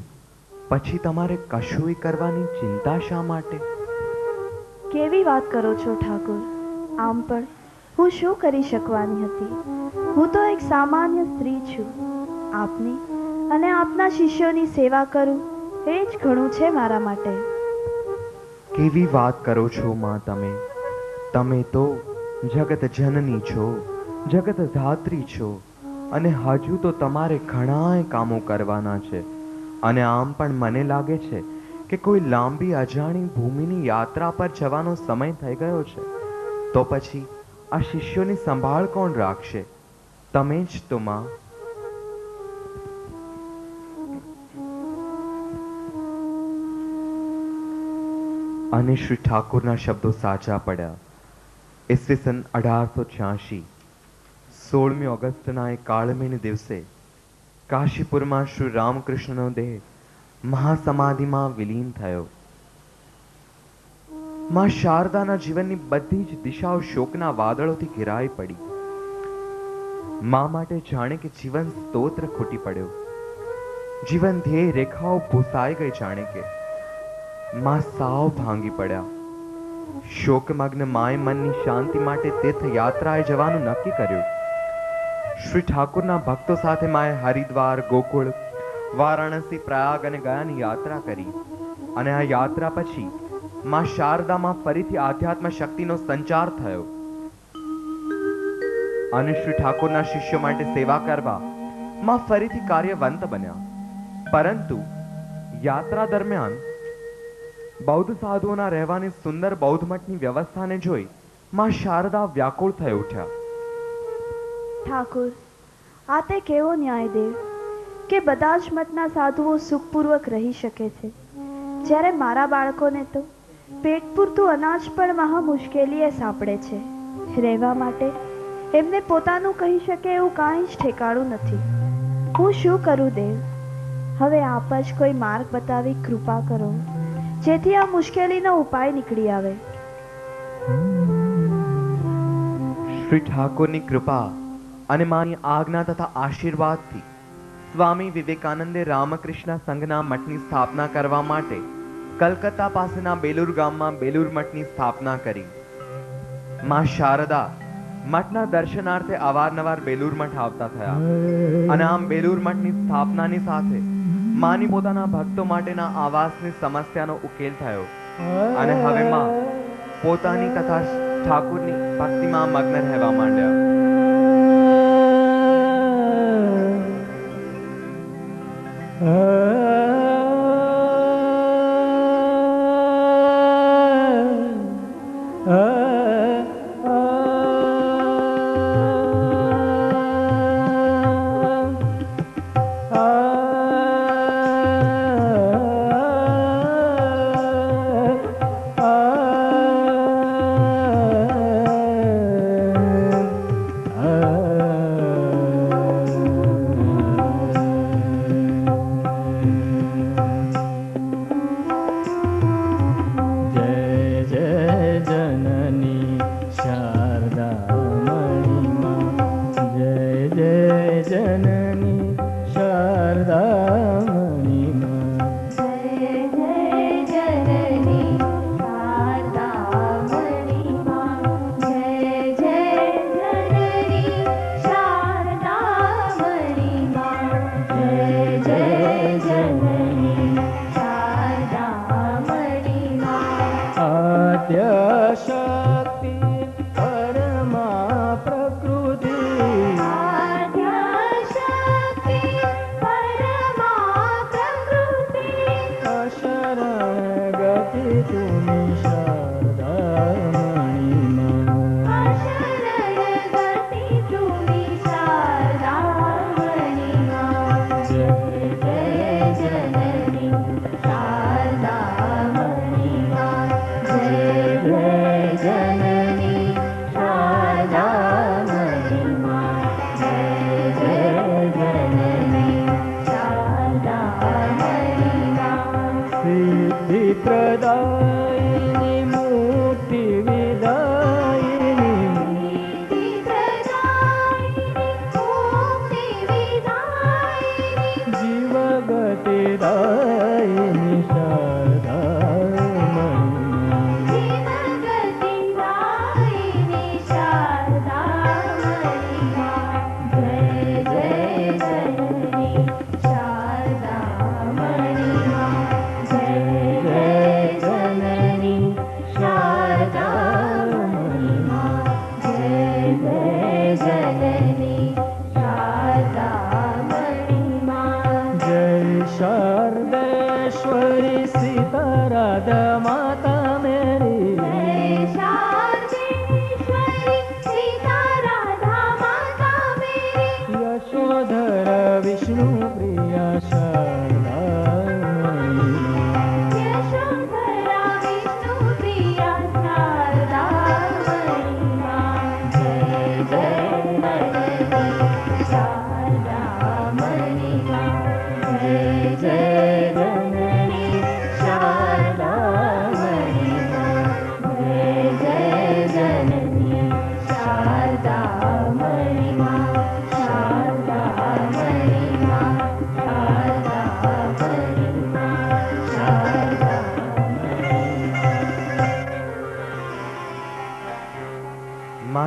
પછી તમારે કશુંય કરવાની ચિંતા શા માટે? કેવી વાત કરો છો ઠાકુર? આમ પણ હું શું કરી શકવાની હતી? હું તો એક સામાન્ય સ્ત્રી છું. આપની અને આપના શિષ્યોની સેવા કરું એ જ ઘણું છે મારા માટે. કેવી વાત કરો છો માં તમે? તમે તો જગત જનની છો, જગત ધાત્રી છો અને હજુ તો તમારે ઘણાય કામો કરવાના છે. અને આમ પણ મને લાગે છે કે કોઈ લાંબી અજાણી ભૂમિની યાત્રા પર જવાનો સમય થઈ ગયો છે. તો પછી આ શિષ્યોની સંભાળ કોણ રાખશે? તમે જ તો માં. અને શ્રી ઠાકુરના શબ્દો સાચા પડ્યા. ઈસવીસન 1886 16મી ઓગસ્ટના એક કાળમેઘ દિવસે કાશીપુરમાં શ્રી રામકૃષ્ણનો દેહ મહાસમાધિમાં વિલીન થયો. માં શારદાના જીવનની બધી જ દિશાઓ શોકના વાદળોથી ઘેરાઈ પડી. માં માટે જાણે કે જીવન સ્તોત્ર ખૂટી પડ્યો, જીવન ધ્યેય રેખાઓ ભૂસાઈ ગઈ, જાણે કે માં સાવ ભાંગી પડ્યા. શોકમગ્ન માએ મનની શાંતિ માટે તીર્થયાત્રાએ જવાનું નક્કી કર્યું. શ્રી ઠાકુરના ભક્તો સાથે માએ હરિદ્વાર, ગોકુળ, વારાણસી, પ્રયાગ અને ગયાની યાત્રા કરી. અને આ યાત્રા પછી માં શારદામાં ફરીથી આધ્યાત્મ શક્તિનો સંચાર થયો અને શ્રી ઠાકોરના શિષ્યો માટે સેવા કરવા માં ફરીથી કાર્યવંત બન્યા. પરંતુ યાત્રા દરમિયાન બૌદ્ધ સાધુઓના રહેવાની સુંદર બૌદ્ધ મઠની વ્યવસ્થાને જોઈ માં શારદા વ્યાકુળ થઈ ઉઠ્યા. ઠાકુર, આ તે કેવો ન્યાય દેવ કે બધા જ મતના સાધુઓ સુખપૂર્વક રહી શકે છે, જ્યારે મારા બાળકોને તો પેટ પૂરતું અનાજ પણ મહા મુશ્કેલીએ સાંપડે છે. રહેવા માટે એમને પોતાનું કહી શકે એવું કાંઈ જ ઠેકાણું નથી. હું શું કરું દેવ? હવે આપ જ કોઈ માર્ગ બતાવી કૃપા કરો, જેથી આ મુશ્કેલીનો ઉપાય નીકળી આવે. શ્રી ઠાકોરની કૃપા અને માની આજ્ઞા તથા આશીર્વાદથી સ્વામી વિવેકાનંદે રામકૃષ્ણ સંઘના મઠની સ્થાપના કરવા માટે કલકત્તા પાસેના બેલુર ગામમાં બેલુર મઠની સ્થાપના કરી. માં શારદા મઠના દર્શનાર્થે અવારનવાર બેલુર મઠ આવતા થયા અને આમ બેલુર મઠની સ્થાપનાની સાથે માની પોતાના ભક્તો માટેના આવાસની સમસ્યાનો ઉકેલ થયો અને હવે માં પોતાની તથા ઠાકુરની ભક્તિમાં મગ્ન રહેવા માંડ્યા.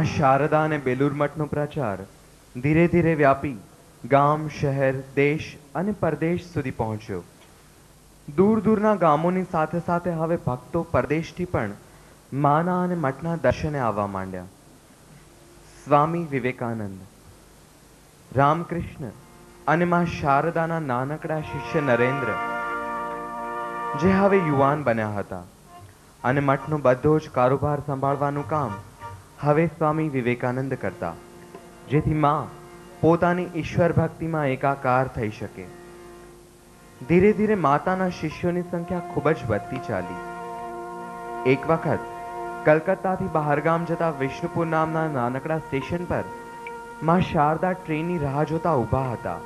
માં શારદા અને બેલુર મઠનો પ્રચાર ધીરે ધીરે વ્યાપી ગામ, શહેર, દેશ અને પરદેશ સુધી પહોંચ્યો. દૂર દૂરના ગામોની સાથે સાથે હવે ભક્તો પરદેશથી પણ માના અને મઠના દર્શને આવવા માંડ્યા. સ્વામી વિવેકાનંદ, રામકૃષ્ણ અને માં શારદાના નાનકડા શિષ્ય નરેન્દ્ર, જે હવે યુવાન બન્યા હતા અને મઠનો બધો જ કારોબાર સંભાળવાનું કામ હવે સ્વામી વિવેકાનંદ કરતા, જેથી માં પોતાની ઈશ્વર ભક્તિમાં એકાકાર થઈ શકે. ધીરે ધીરે માતાના શિષ્યોની સંખ્યા ખૂબ જ વધતી ચાલી. એક વખત કલકત્તાથી બહારગામ જતા વિષ્ણુપુર નામના નાનકડા સ્ટેશન પર માં શારદા ટ્રેનની રાહ જોતા ઊભા હતા.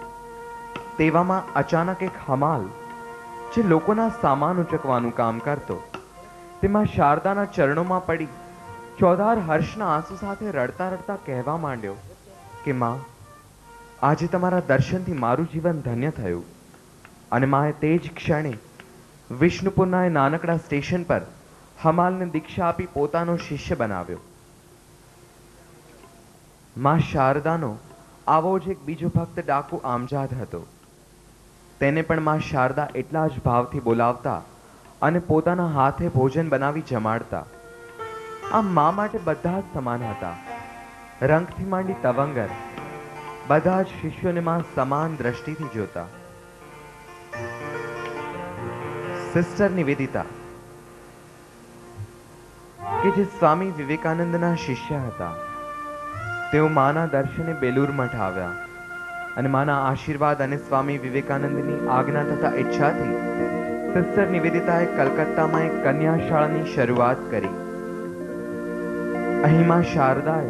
તેવામાં અચાનક એક હમાલ, જે લોકોના સામાન ઉચકવાનું કામ કરતો, તે માં શારદાના ચરણોમાં પડી ચોધાર હર્ષના આંસુ સાથે રડતા રડતા કહેવા માંડ્યો કે માં, આજે તમારા દર્શનથી મારું જીવન ધન્ય થયું. અને માએ તે જ ક્ષણે વિષ્ણુપુરના એ નાનકડા સ્ટેશન પર હમાલને દીક્ષા આપી પોતાનો શિષ્ય બનાવ્યો. માં શારદાનો આવો જ એક બીજો ભક્ત ડાકુ આમજાદ હતો. તેને પણ માં શારદા એટલા જ ભાવથી બોલાવતા અને પોતાના હાથે ભોજન બનાવી જમાડતા. આમ મા માટે બધા જ સમાન હતા. રંગથી માંડી તવંગર બધા જ શિષ્યોને માં સમાન દ્રષ્ટિથી જોતા. સિસ્ટર નિવેદિતા, કે જે સ્વામી વિવેકાનંદના શિષ્ય હતા, તેઓ માના દર્શને બેલુર મઠ આવ્યા અને માના આશીર્વાદ અને સ્વામી વિવેકાનંદની આજ્ઞા તથા ઈચ્છાથી સિસ્ટર નિવેદિતાએ કલકત્તામાં એક કન્યા શાળાની શરૂઆત કરી. અહીં માં શારદાએ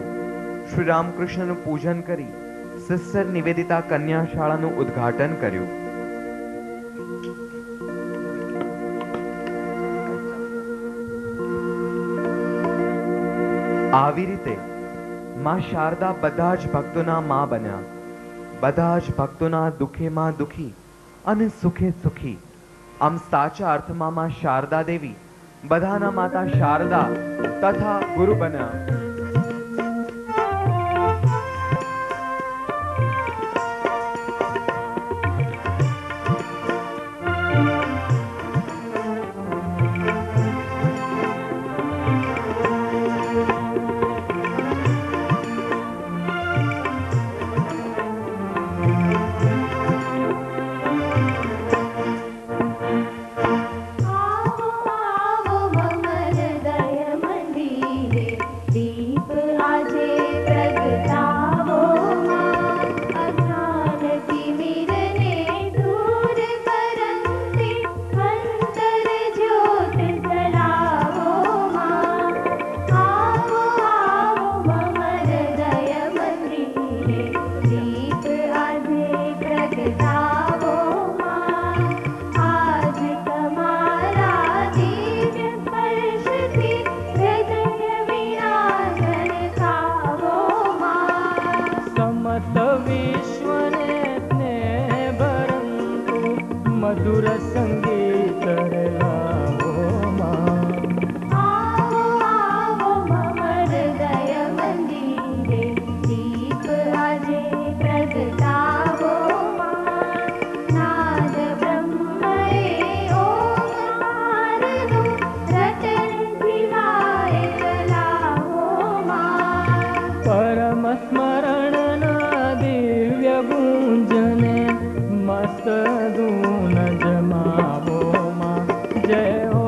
શ્રી રામકૃષ્ણનું પૂજન કરી સિસ્ટર નિવેદિતા કન્યા શાળાનું ઉદ્ઘાટન કર્યું. આવી રીતે માં શારદા બધા જ ભક્તોના માં બન્યા. બધા જ ભક્તોના દુઃખેમાં દુઃખી અને સુખે સુખી. આમ સાચા અર્થમાં માં શારદા દેવી બધાના માતા શારદા તથા ગુરુ બન્યા. મધુર સંગીત લાવો માં. આવો આવો મમ હૃદય મંદિરે, દીપ આજે પ્રગટાવો માં. નાદ બ્રહ્મએ ઓમકારનું રટન દિવાય ચલાવો માં. પરમ સ્મરણના દિવ્ય ગુંજને મસ્ત ધૂન જમાવો માં. જય હો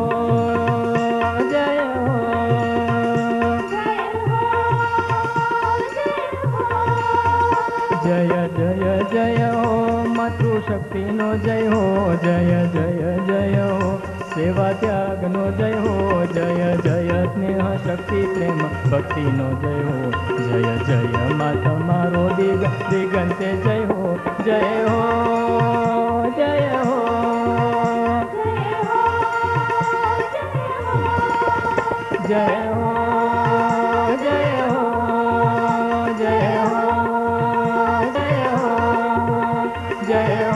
જય હો જય જય જય હો. માતૃશક્તિનો જય હો, જય જય જય હો. સેવા ત્યાગનો જય હો, જય જય સ્નેહ શક્તિ પ્રેમ ભક્તિનો જય હો. જય જય મા તમારો દિગંતે જય હો, જય હો જય હો જય હો જય હો જય હો જય હો જય હો.